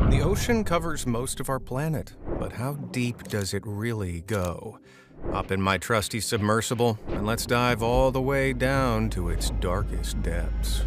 The ocean covers most of our planet, but how deep does it really go? Hop in my trusty submersible, and let's dive all the way down to its darkest depths.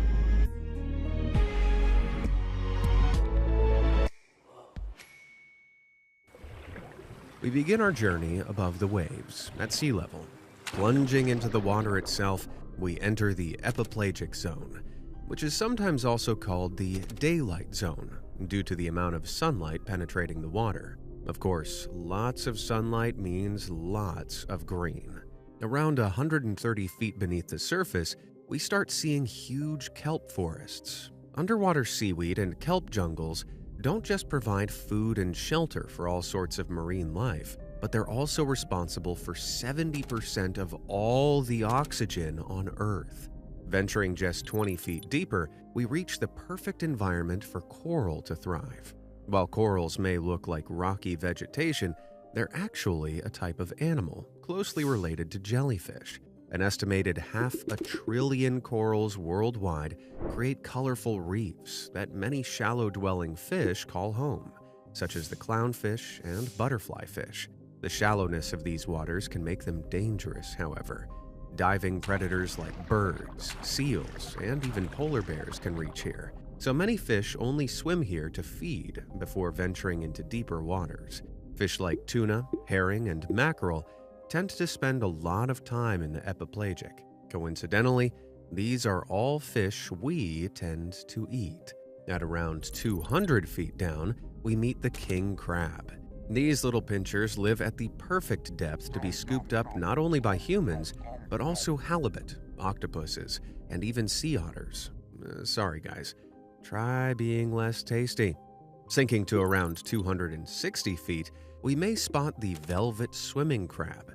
We begin our journey above the waves, at sea level. Plunging into the water itself, we enter the epipelagic zone, which is sometimes also called the daylight zone, due to the amount of sunlight penetrating the water. Of course, lots of sunlight means lots of green. Around 130 feet beneath the surface, we start seeing huge kelp forests. Underwater seaweed and kelp jungles don't just provide food and shelter for all sorts of marine life, but they're also responsible for 70% of all the oxygen on Earth. Venturing just 20 feet deeper, we reach the perfect environment for coral to thrive. While corals may look like rocky vegetation, they're actually a type of animal closely related to jellyfish. An estimated 500 billion corals worldwide create colorful reefs that many shallow-dwelling fish call home, such as the clownfish and butterfly fish. The shallowness of these waters can make them dangerous, however. Diving predators like birds, seals, and even polar bears can reach here, so many fish only swim here to feed before venturing into deeper waters. Fish like tuna, herring, and mackerel tend to spend a lot of time in the epipelagic. Coincidentally, these are all fish we tend to eat. At around 200 feet down, we meet the king crab. These little pinchers live at the perfect depth to be scooped up not only by humans, but also halibut, octopuses, and even sea otters. Sorry guys, try being less tasty. Sinking to around 260 feet, we may spot the velvet swimming crab,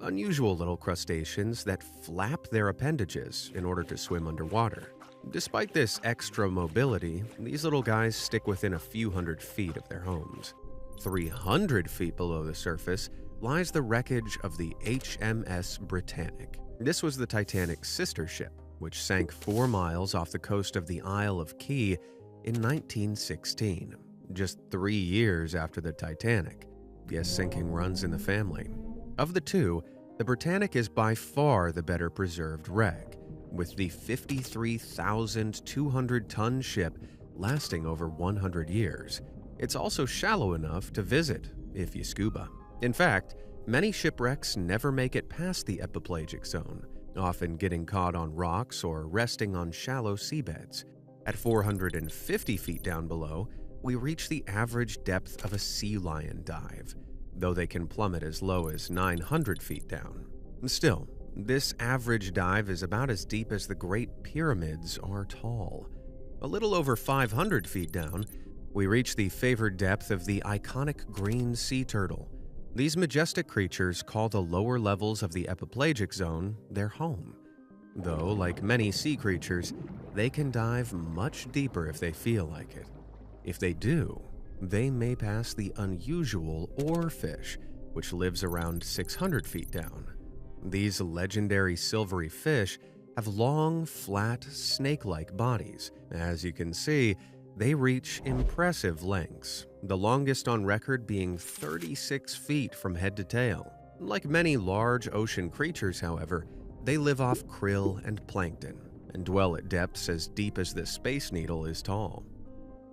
unusual little crustaceans that flap their appendages in order to swim underwater. Despite this extra mobility, these little guys stick within a few hundred feet of their homes. 300 feet below the surface lies the wreckage of the HMS Britannic. This was the Titanic's sister ship, which sank 4 miles off the coast of the Isle of Key in 1916, just 3 years after the Titanic. Yes, sinking runs in the family. Of the two, the Britannic is by far the better preserved wreck, with the 53,200-ton ship lasting over 100 years. It's also shallow enough to visit if you scuba. In fact, many shipwrecks never make it past the epipelagic zone, often getting caught on rocks or resting on shallow seabeds. At 450 feet down below, we reach the average depth of a sea lion dive, though they can plummet as low as 900 feet down. Still, this average dive is about as deep as the Great Pyramids are tall. A little over 500 feet down, we reach the favored depth of the iconic green sea turtle. These majestic creatures call the lower levels of the epipelagic zone their home. Though, like many sea creatures, they can dive much deeper if they feel like it. If they do, they may pass the unusual oarfish, which lives around 600 feet down. These legendary silvery fish have long, flat, snake-like bodies. As you can see, they reach impressive lengths, the longest on record being 36 feet from head to tail. Like many large ocean creatures, however, they live off krill and plankton, and dwell at depths as deep as the Space Needle is tall.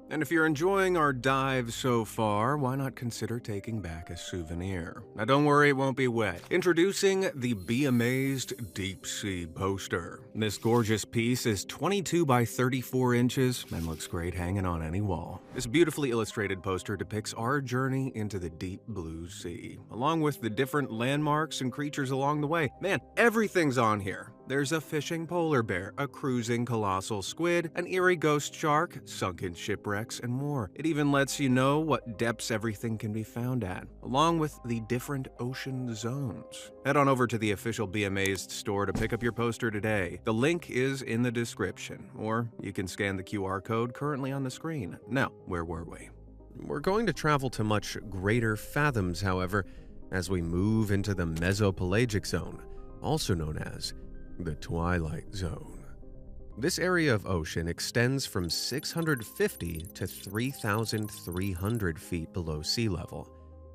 And if you're enjoying our dive so far, why not consider taking back a souvenir? Now don't worry, it won't be wet. Introducing the Be Amazed Deep Sea Poster. This gorgeous piece is 22 by 34 inches and looks great hanging on any wall. This beautifully illustrated poster depicts our journey into the deep blue sea, along with the different landmarks and creatures along the way. Man, everything's on here. There's a fishing polar bear, a cruising colossal squid, an eerie ghost shark, sunken shipwrecks, and more. It even lets you know what depths everything can be found at, along with the different ocean zones. Head on over to the official Be Amazed store to pick up your poster today. The link is in the description, or you can scan the QR code currently on the screen. Now, where were we? We're going to travel to much greater fathoms, however, as we move into the mesopelagic zone, also known as the Twilight Zone. This area of ocean extends from 650 to 3,300 feet below sea level,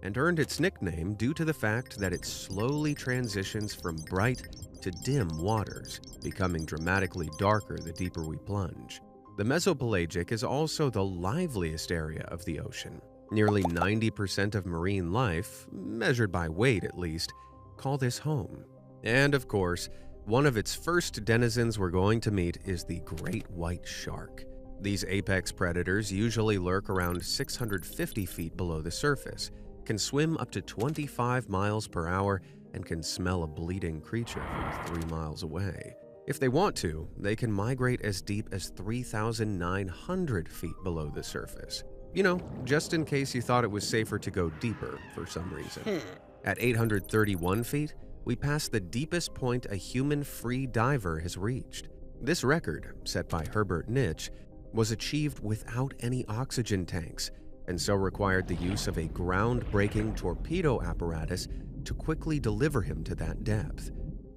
and earned its nickname due to the fact that it slowly transitions from bright to dim waters, becoming dramatically darker the deeper we plunge. The mesopelagic is also the liveliest area of the ocean. Nearly 90% of marine life, measured by weight at least, call this home. And of course, one of its first denizens we're going to meet is the great white shark. These apex predators usually lurk around 650 feet below the surface, can swim up to 25 miles per hour, and can smell a bleeding creature from 3 miles away. If they want to, they can migrate as deep as 3,900 feet below the surface. You know, just in case you thought it was safer to go deeper for some reason. At 831 feet, we pass the deepest point a human free diver has reached. This record, set by Herbert Nitsch, was achieved without any oxygen tanks, and so required the use of a ground-breaking torpedo apparatus to quickly deliver him to that depth.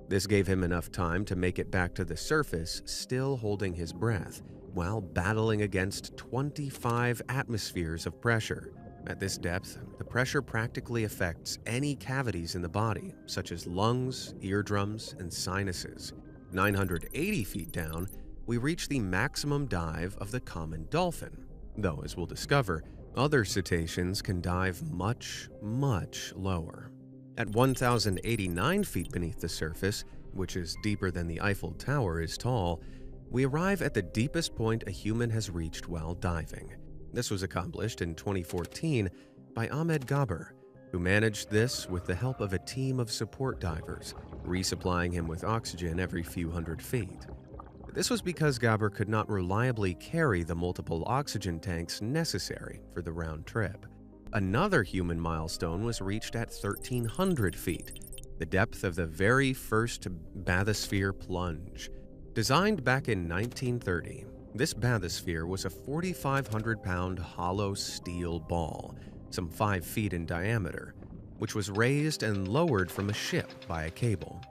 This gave him enough time to make it back to the surface, still holding his breath, while battling against 25 atmospheres of pressure. At this depth, the pressure practically affects any cavities in the body, such as lungs, eardrums, and sinuses. 980 feet down, we reach the maximum dive of the common dolphin, though, as we'll discover, other cetaceans can dive much, much lower. At 1,089 feet beneath the surface, which is deeper than the Eiffel Tower is tall, we arrive at the deepest point a human has reached while diving. This was accomplished in 2014 by Ahmed Gabr, who managed this with the help of a team of support divers, resupplying him with oxygen every few hundred feet. This was because Gabr could not reliably carry the multiple oxygen tanks necessary for the round trip. Another human milestone was reached at 1,300 feet, the depth of the very first bathysphere plunge. Designed back in 1930, this bathysphere was a 4,500-pound hollow steel ball, some 5 feet in diameter, which was raised and lowered from a ship by a cable.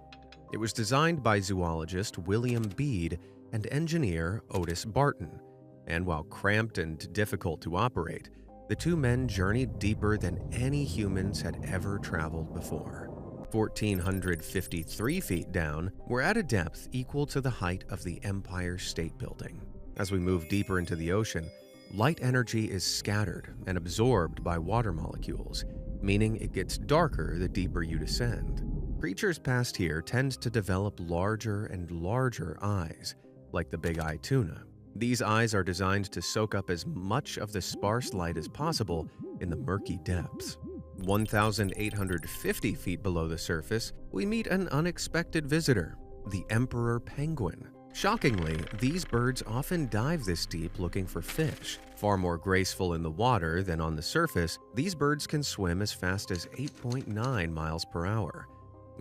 It was designed by zoologist William Bede and engineer Otis Barton, and while cramped and difficult to operate, the two men journeyed deeper than any humans had ever traveled before. 1,453 feet down, we're at a depth equal to the height of the Empire State Building. As we move deeper into the ocean, light energy is scattered and absorbed by water molecules, meaning it gets darker the deeper you descend. Creatures past here tend to develop larger and larger eyes, like the big-eye tuna. These eyes are designed to soak up as much of the sparse light as possible in the murky depths. 1,850 feet below the surface, we meet an unexpected visitor, the emperor penguin. Shockingly, these birds often dive this deep looking for fish. Far more graceful in the water than on the surface, these birds can swim as fast as 8.9 miles per hour,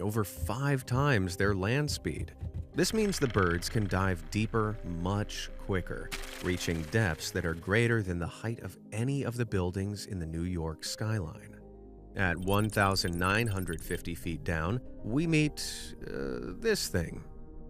over 5 times their land speed. This means the birds can dive deeper much quicker, reaching depths that are greater than the height of any of the buildings in the New York skyline. At 1,950 feet down, we meet this thing.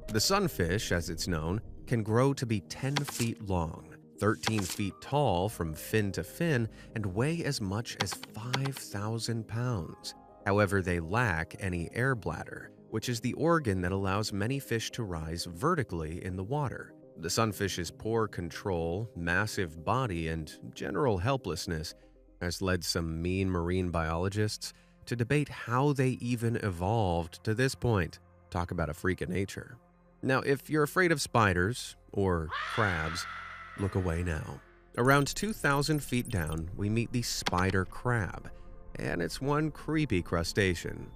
The sunfish, as it's known, can grow to be 10 feet long, 13 feet tall from fin to fin, and weigh as much as 5,000 pounds. However, they lack any air bladder, which is the organ that allows many fish to rise vertically in the water. The sunfish's poor control, massive body, and general helplessness has led some mean marine biologists to debate how they even evolved to this point. Talk about a freak of nature. Now, if you're afraid of spiders or crabs, look away now. Around 2,000 feet down, we meet the spider crab, and it's one creepy crustacean.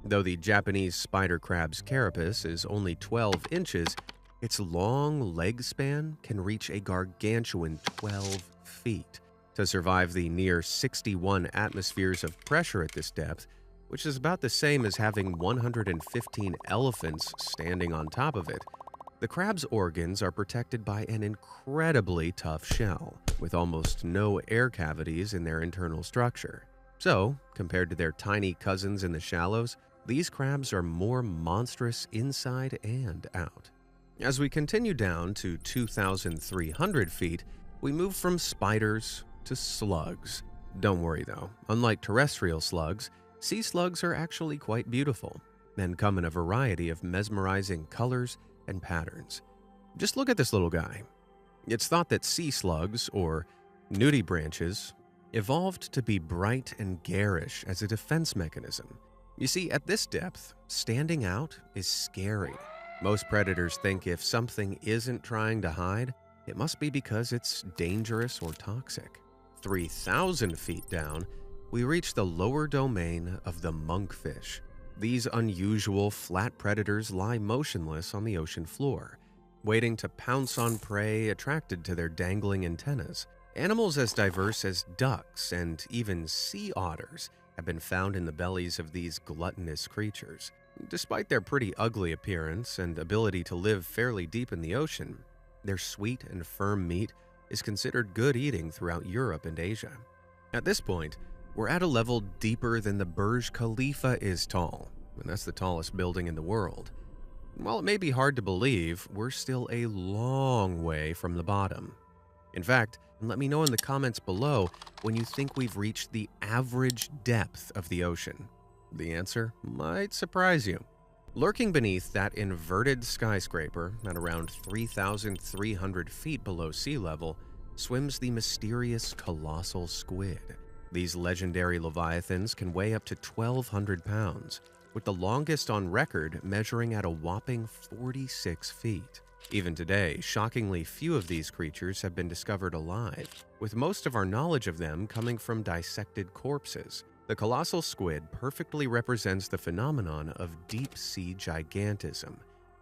Though the Japanese spider crab's carapace is only 12 inches, its long leg span can reach a gargantuan 12 feet. To survive the near 61 atmospheres of pressure at this depth, which is about the same as having 115 elephants standing on top of it, the crab's organs are protected by an incredibly tough shell, with almost no air cavities in their internal structure. So, compared to their tiny cousins in the shallows, these crabs are more monstrous inside and out. As we continue down to 2,300 feet, we move from spiders to slugs. Don't worry though, unlike terrestrial slugs, sea slugs are actually quite beautiful and come in a variety of mesmerizing colors and patterns. Just look at this little guy. It's thought that sea slugs, or nudibranches, evolved to be bright and garish as a defense mechanism. You see, at this depth, standing out is scary. Most predators think if something isn't trying to hide, it must be because it's dangerous or toxic. 3,000 feet down, we reach the lower domain of the monkfish. These unusual flat predators lie motionless on the ocean floor, waiting to pounce on prey attracted to their dangling antennas. Animals as diverse as ducks and even sea otters have been found in the bellies of these gluttonous creatures. Despite their pretty ugly appearance and ability to live fairly deep in the ocean, their sweet and firm meat is considered good eating throughout Europe and Asia. At this point, we're at a level deeper than the Burj Khalifa is tall, and that's the tallest building in the world. While it may be hard to believe, we're still a long way from the bottom. In fact, let me know in the comments below when you think we've reached the average depth of the ocean. The answer might surprise you. Lurking beneath that inverted skyscraper at around 3,300 feet below sea level swims the mysterious colossal squid. These legendary leviathans can weigh up to 1,200 pounds, with the longest on record measuring at a whopping 46 feet. Even today, shockingly few of these creatures have been discovered alive, with most of our knowledge of them coming from dissected corpses. The colossal squid perfectly represents the phenomenon of deep-sea gigantism,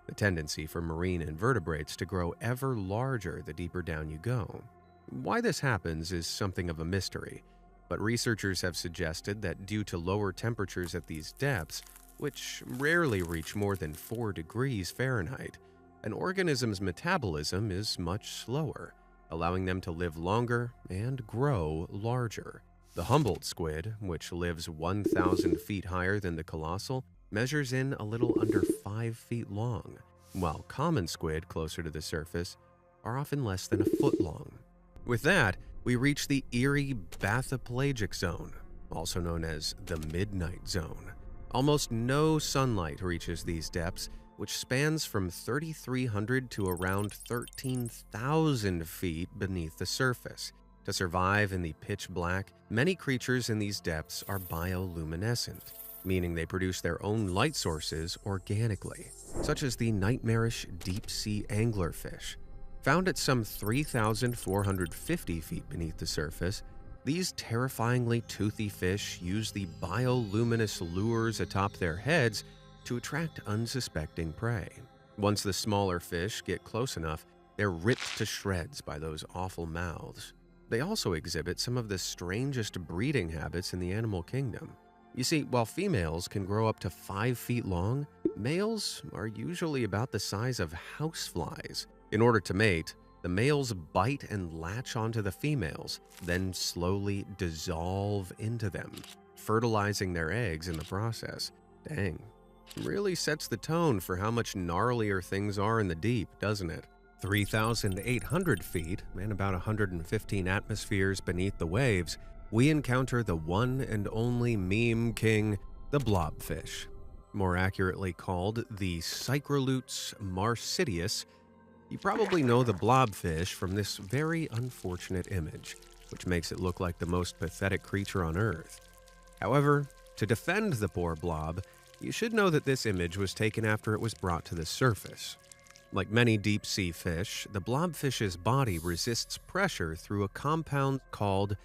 the tendency for marine invertebrates to grow ever larger the deeper down you go. Why this happens is something of a mystery, but researchers have suggested that due to lower temperatures at these depths, which rarely reach more than 4 degrees Fahrenheit, an organism's metabolism is much slower, allowing them to live longer and grow larger. The Humboldt squid, which lives 1,000 feet higher than the colossal, measures in a little under 5 feet long, while common squid closer to the surface are often less than a foot long. With that, we reach the eerie bathypelagic zone, also known as the midnight zone. Almost no sunlight reaches these depths, which spans from 3,300 to around 13,000 feet beneath the surface. To survive in the pitch black, many creatures in these depths are bioluminescent, meaning they produce their own light sources organically, such as the nightmarish deep-sea anglerfish. Found at some 3,450 feet beneath the surface, these terrifyingly toothy fish use the bioluminescent lures atop their heads to attract unsuspecting prey. Once the smaller fish get close enough, they're ripped to shreds by those awful mouths. They also exhibit some of the strangest breeding habits in the animal kingdom. You see, while females can grow up to 5 feet long, males are usually about the size of houseflies. In order to mate, the males bite and latch onto the females, then slowly dissolve into them, fertilizing their eggs in the process. Dang. Really sets the tone for how much gnarlier things are in the deep, doesn't it? 3,800 feet and about 115 atmospheres beneath the waves, we encounter the one and only meme king, the blobfish. More accurately called the Cycrolutes marsidius. You probably know the blobfish from this very unfortunate image, which makes it look like the most pathetic creature on Earth. However, to defend the poor blob, you should know that this image was taken after it was brought to the surface. Like many deep-sea fish, the blobfish's body resists pressure through a compound called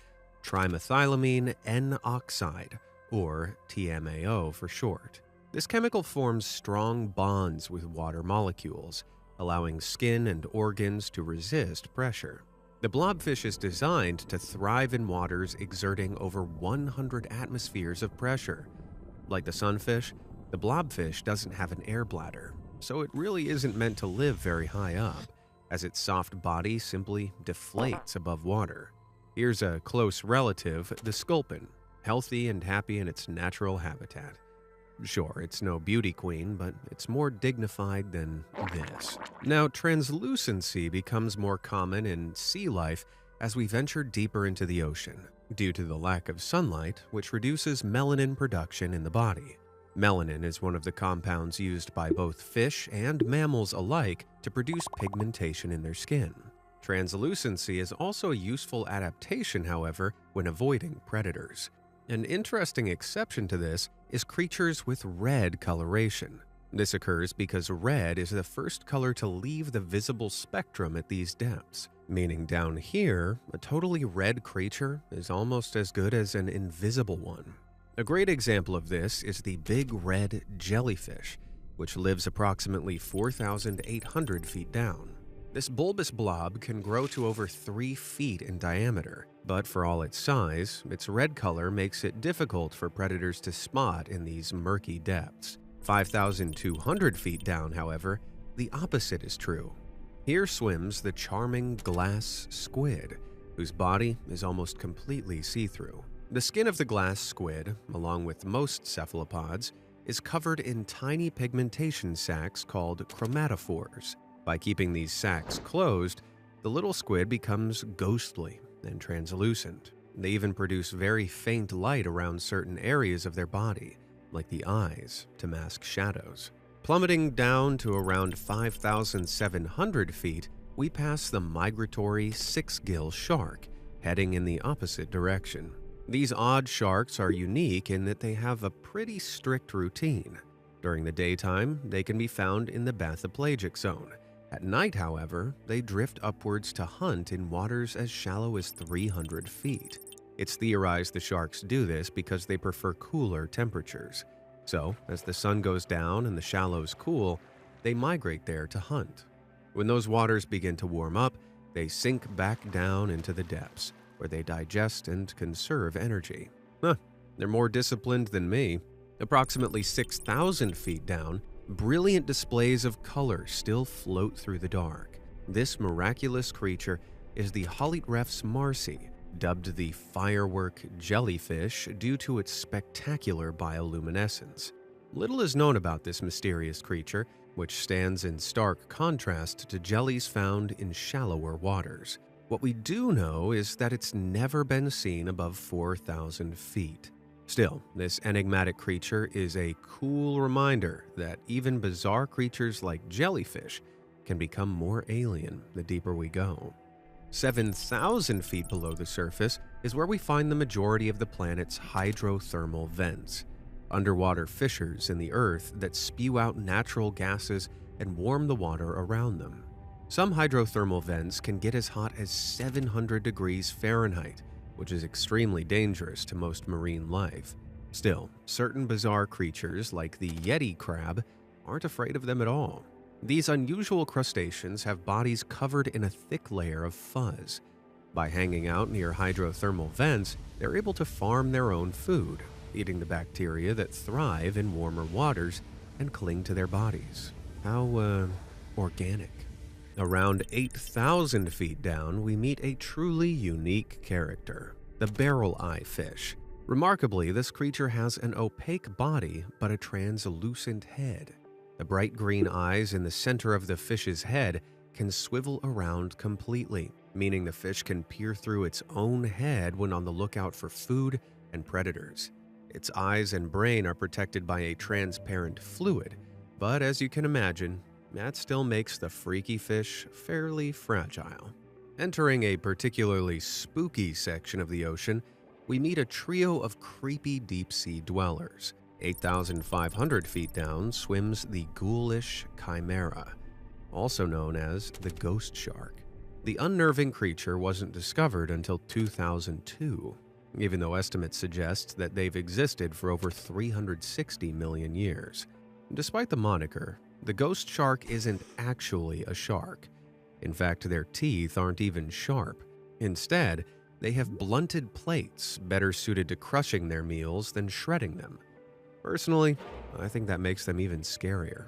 trimethylamine N-oxide, or TMAO for short. This chemical forms strong bonds with water molecules, allowing skin and organs to resist pressure. The blobfish is designed to thrive in waters exerting over 100 atmospheres of pressure. Like the sunfish, the blobfish doesn't have an air bladder, so it really isn't meant to live very high up, as its soft body simply deflates above water. Here's a close relative, the sculpin, healthy and happy in its natural habitat. Sure, it's no beauty queen, but it's more dignified than this. Now, translucency becomes more common in sea life as we venture deeper into the ocean, due to the lack of sunlight, which reduces melanin production in the body. Melanin is one of the compounds used by both fish and mammals alike to produce pigmentation in their skin. Translucency is also a useful adaptation, however, when avoiding predators. An interesting exception to this is creatures with red coloration. This occurs because red is the first color to leave the visible spectrum at these depths, meaning down here, a totally red creature is almost as good as an invisible one. A great example of this is the big red jellyfish, which lives approximately 4,800 feet down. This bulbous blob can grow to over 3 feet in diameter, but for all its size, its red color makes it difficult for predators to spot in these murky depths. 5,200 feet down, however, the opposite is true. Here swims the charming glass squid, whose body is almost completely see-through. The skin of the glass squid, along with most cephalopods, is covered in tiny pigmentation sacs called chromatophores. By keeping these sacs closed, the little squid becomes ghostly and translucent. They even produce very faint light around certain areas of their body, like the eyes, to mask shadows. Plummeting down to around 5,700 feet, we pass the migratory six-gill shark, heading in the opposite direction. These odd sharks are unique in that they have a pretty strict routine. During the daytime, they can be found in the bathypelagic zone. At night, however, they drift upwards to hunt in waters as shallow as 300 feet. It's theorized the sharks do this because they prefer cooler temperatures. So, as the sun goes down and the shallows cool, they migrate there to hunt. When those waters begin to warm up, they sink back down into the depths, where they digest and conserve energy. They're more disciplined than me. Approximately 6,000 feet down, brilliant displays of color still float through the dark. This miraculous creature is the Holytreff's marcy, dubbed the firework jellyfish due to its spectacular bioluminescence. Little is known about this mysterious creature, which stands in stark contrast to jellies found in shallower waters. What we do know is that it's never been seen above 4,000 feet. Still, this enigmatic creature is a cool reminder that even bizarre creatures like jellyfish can become more alien the deeper we go. 7,000 feet below the surface is where we find the majority of the planet's hydrothermal vents, underwater fissures in the Earth that spew out natural gases and warm the water around them. Some hydrothermal vents can get as hot as 700 degrees Fahrenheit, which is extremely dangerous to most marine life. Still, certain bizarre creatures like the Yeti crab aren't afraid of them at all. These unusual crustaceans have bodies covered in a thick layer of fuzz. By hanging out near hydrothermal vents, they're able to farm their own food, eating the bacteria that thrive in warmer waters and cling to their bodies. How, organic. Around 8,000 feet down, we meet a truly unique character, the barrel eye fish. Remarkably, this creature has an opaque body but a translucent head. The bright green eyes in the center of the fish's head can swivel around completely, meaning the fish can peer through its own head when on the lookout for food and predators. Its eyes and brain are protected by a transparent fluid, but as you can imagine, that still makes the freaky fish fairly fragile. Entering a particularly spooky section of the ocean, we meet a trio of creepy deep-sea dwellers. 8,500 feet down swims the ghoulish chimera, also known as the ghost shark. The unnerving creature wasn't discovered until 2002, even though estimates suggest that they've existed for over 360 million years. Despite the moniker, the ghost shark isn't actually a shark. In fact, their teeth aren't even sharp. Instead, they have blunted plates better suited to crushing their meals than shredding them. Personally, I think that makes them even scarier.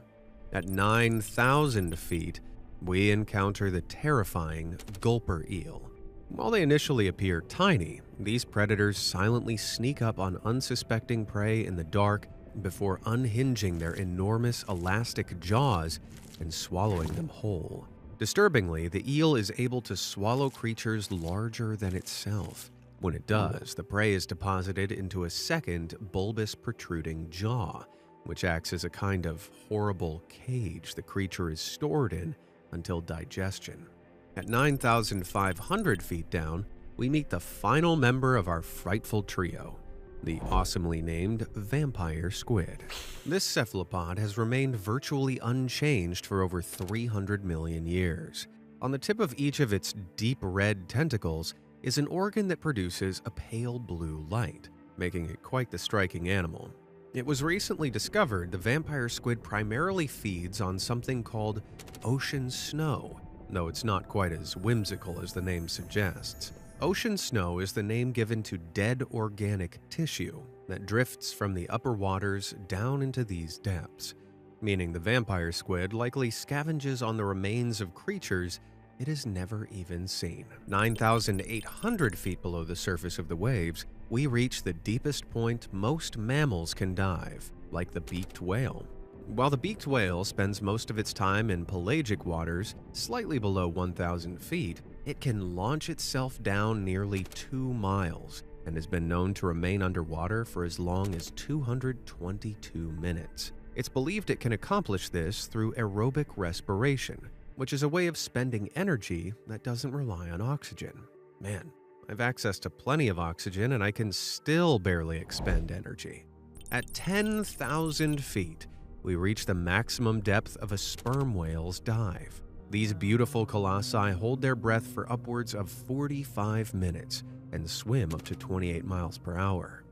At 9,000 feet, we encounter the terrifying gulper eel. While they initially appear tiny, these predators silently sneak up on unsuspecting prey in the dark before unhinging their enormous elastic jaws and swallowing them whole. Disturbingly, the eel is able to swallow creatures larger than itself. When it does, the prey is deposited into a second, bulbous protruding jaw, which acts as a kind of horrible cage the creature is stored in until digestion. At 9,500 feet down, we meet the final member of our frightful trio, the awesomely named vampire squid. This cephalopod has remained virtually unchanged for over 300 million years. On the tip of each of its deep red tentacles is an organ that produces a pale blue light, making it quite the striking animal. It was recently discovered the vampire squid primarily feeds on something called ocean snow, though it's not quite as whimsical as the name suggests. Ocean snow is the name given to dead organic tissue that drifts from the upper waters down into these depths, meaning the vampire squid likely scavenges on the remains of creatures it has never even seen. 9,800 feet below the surface of the waves, we reach the deepest point most mammals can dive, like the beaked whale. While the beaked whale spends most of its time in pelagic waters, slightly below 1,000 feet, it can launch itself down nearly 2 miles and has been known to remain underwater for as long as 222 minutes. It's believed it can accomplish this through aerobic respiration, which is a way of spending energy that doesn't rely on oxygen. Man, I have access to plenty of oxygen and I can still barely expend energy. At 10,000 feet, we reach the maximum depth of a sperm whale's dive. These beautiful colossi hold their breath for upwards of 45 minutes and swim up to 28 miles per hour.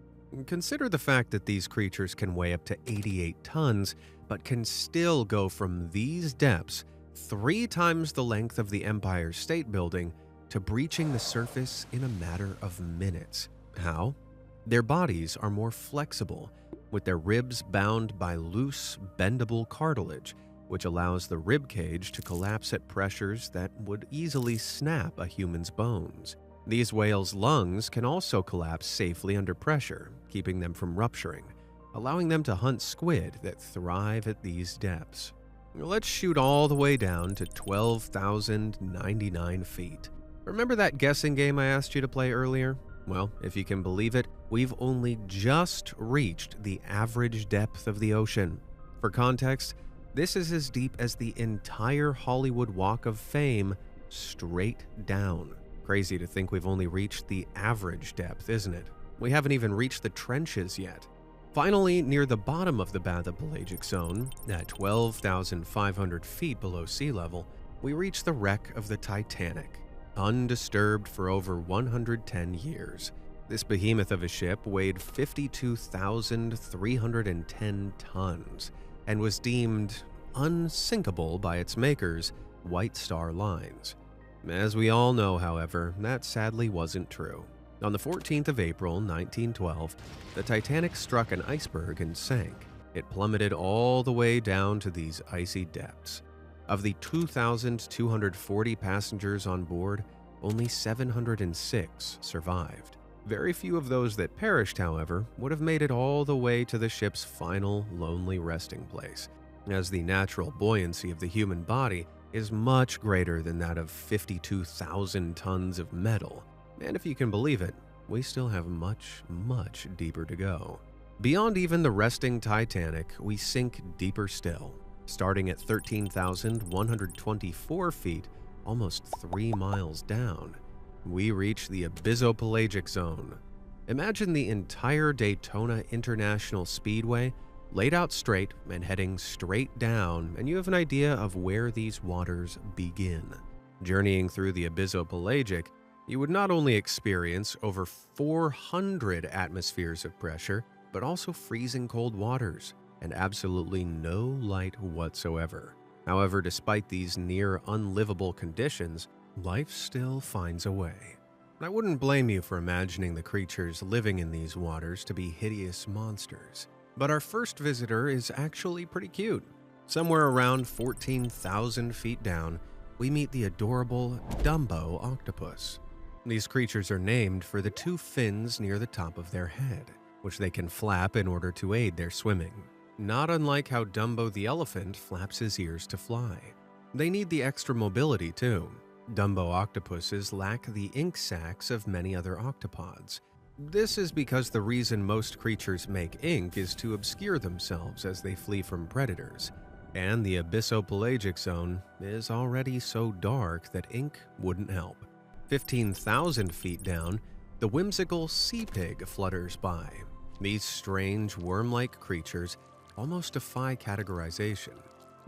Consider the fact that these creatures can weigh up to 88 tons, but can still go from these depths 3 times the length of the Empire State Building to breaching the surface in a matter of minutes. How? Their bodies are more flexible, with their ribs bound by loose, bendable cartilage, which allows the rib cage to collapse at pressures that would easily snap a human's bones. These whales' lungs can also collapse safely under pressure, keeping them from rupturing, allowing them to hunt squid that thrive at these depths. Let's shoot all the way down to 12,099 feet. Remember that guessing game I asked you to play earlier? Well, if you can believe it, we've only just reached the average depth of the ocean. For context, this is as deep as the entire Hollywood Walk of Fame straight down. Crazy to think we've only reached the average depth, isn't it? We haven't even reached the trenches yet. Finally, near the bottom of the bathypelagic zone, at 12,500 feet below sea level, we reach the wreck of the Titanic, undisturbed for over 110 years. This behemoth of a ship weighed 52,310 tons and was deemed unsinkable by its makers, White Star Lines. As we all know, however, that sadly wasn't true. On the 14th of April, 1912, the Titanic struck an iceberg and sank. It plummeted all the way down to these icy depths. Of the 2,240 passengers on board, only 706 survived. Very few of those that perished, however, would have made it all the way to the ship's final lonely resting place, as the natural buoyancy of the human body is much greater than that of 52,000 tons of metal. And if you can believe it, we still have much, much deeper to go. Beyond even the resting Titanic, we sink deeper still, starting at 13,124 feet, almost 3 miles down. We reach the abyssopelagic zone. Imagine the entire Daytona International Speedway laid out straight and heading straight down, and you have an idea of where these waters begin. Journeying through the abyssopelagic, you would not only experience over 400 atmospheres of pressure, but also freezing cold waters and absolutely no light whatsoever. However, despite these near unlivable conditions, life still finds a way. I wouldn't blame you for imagining the creatures living in these waters to be hideous monsters. But our first visitor is actually pretty cute. Somewhere around 14,000 feet down, we meet the adorable Dumbo octopus. These creatures are named for the 2 fins near the top of their head. which they can flap in order to aid their swimming. Not unlike how Dumbo the elephant flaps his ears to fly. They need the extra mobility too. Dumbo octopuses lack the ink sacs of many other octopods. This is because the reason most creatures make ink is to obscure themselves as they flee from predators, and the abyssopelagic zone is already so dark that ink wouldn't help. 15,000 feet down, the whimsical sea pig flutters by. These strange worm-like creatures almost defy categorization.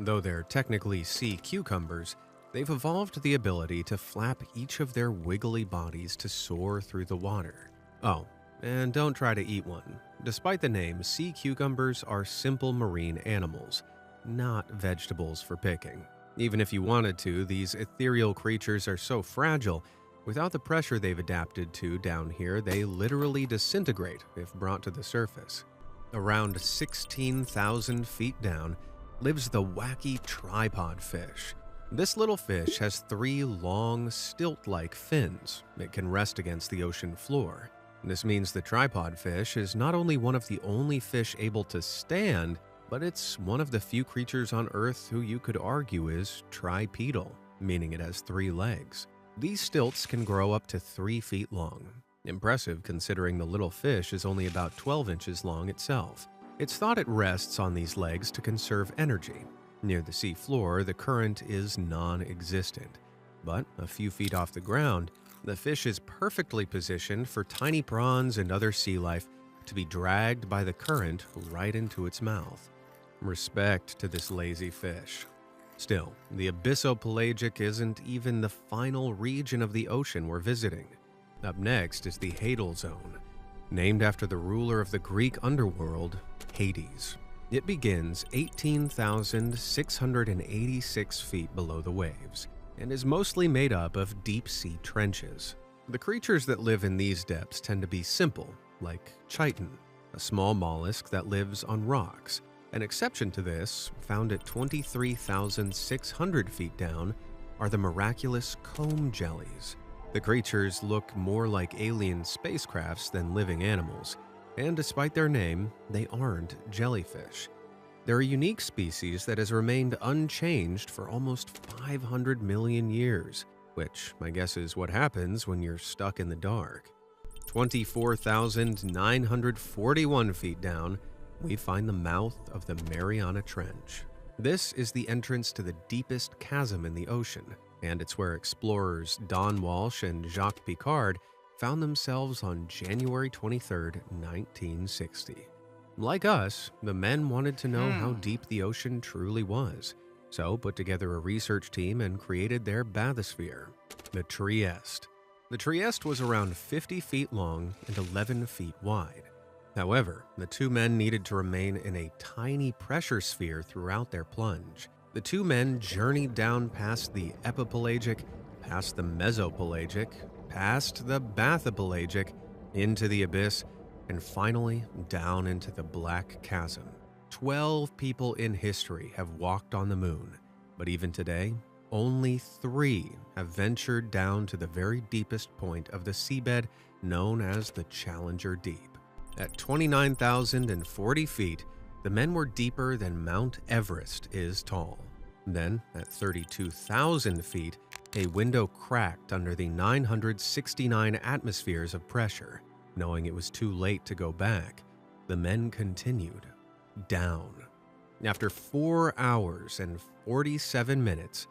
Though they're technically sea cucumbers, they've evolved the ability to flap each of their wiggly bodies to soar through the water. Oh, and don't try to eat one. Despite the name, sea cucumbers are simple marine animals, not vegetables for picking. Even if you wanted to, these ethereal creatures are so fragile, without the pressure they've adapted to down here, they literally disintegrate if brought to the surface. Around 16,000 feet down lives the wacky tripod fish. This little fish has 3 long, stilt-like fins. It can rest against the ocean floor. This means the tripod fish is not only one of the only fish able to stand, but it's one of the few creatures on Earth who you could argue is tripedal, meaning it has 3 legs. These stilts can grow up to 3 feet long. Impressive considering the little fish is only about 12 inches long itself. It's thought it rests on these legs to conserve energy. Near the sea floor, the current is non-existent. But a few feet off the ground, the fish is perfectly positioned for tiny prawns and other sea life to be dragged by the current right into its mouth. Respect to this lazy fish. Still, the abyssopelagic isn't even the final region of the ocean we're visiting. Up next is the Hadal Zone, named after the ruler of the Greek underworld, Hades. It begins 18,686 feet below the waves and is mostly made up of deep-sea trenches. The creatures that live in these depths tend to be simple, like chitin, a small mollusk that lives on rocks. An exception to this, found at 23,600 feet down, are the miraculous comb jellies. The creatures look more like alien spacecrafts than living animals, and despite their name, they aren't jellyfish. They're a unique species that has remained unchanged for almost 500 million years, which I guess is what happens when you're stuck in the dark. 24,941 feet down, we find the mouth of the Mariana Trench. This is the entrance to the deepest chasm in the ocean, and it's where explorers Don Walsh and Jacques Picard found themselves on January 23, 1960. Like us, the men wanted to know how deep the ocean truly was, so put together a research team and created their bathysphere, the Trieste. The Trieste was around 50 feet long and 11 feet wide. However, the 2 men needed to remain in a tiny pressure sphere throughout their plunge. The 2 men journeyed down past the epipelagic, past the mesopelagic, past the bathopelagic, into the abyss, and finally down into the black chasm. 12 people in history have walked on the moon, but even today, only 3 have ventured down to the very deepest point of the seabed known as the Challenger Deep. At 29,040 feet, the men were deeper than Mount Everest is tall. Then, at 32,000 feet, a window cracked under the 969 atmospheres of pressure. Knowing it was too late to go back, the men continued down. After 4 hours and 47 minutes,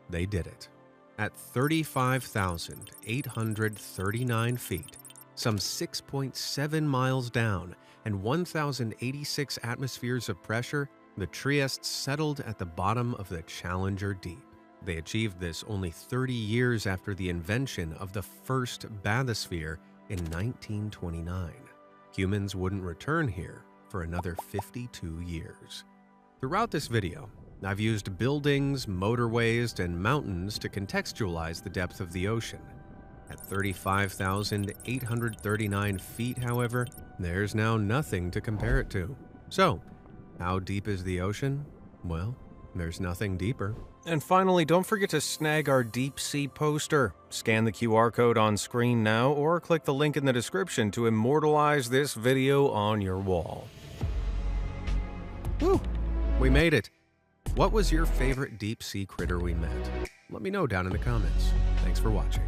they did it. At 35,839 feet, some 6.7 miles down, and 1,086 atmospheres of pressure, the Trieste settled at the bottom of the Challenger Deep. They achieved this only 30 years after the invention of the first bathysphere in 1929. Humans wouldn't return here for another 52 years. Throughout this video, I've used buildings, motorways, and mountains to contextualize the depth of the ocean. At 35,839 feet, however, there's now nothing to compare it to. So, how deep is the ocean? Well, there's nothing deeper. And finally, don't forget to snag our deep sea poster. Scan the QR code on screen now or click the link in the description to immortalize this video on your wall. Woo! We made it! What was your favorite deep sea critter we met? Let me know down in the comments. Thanks for watching.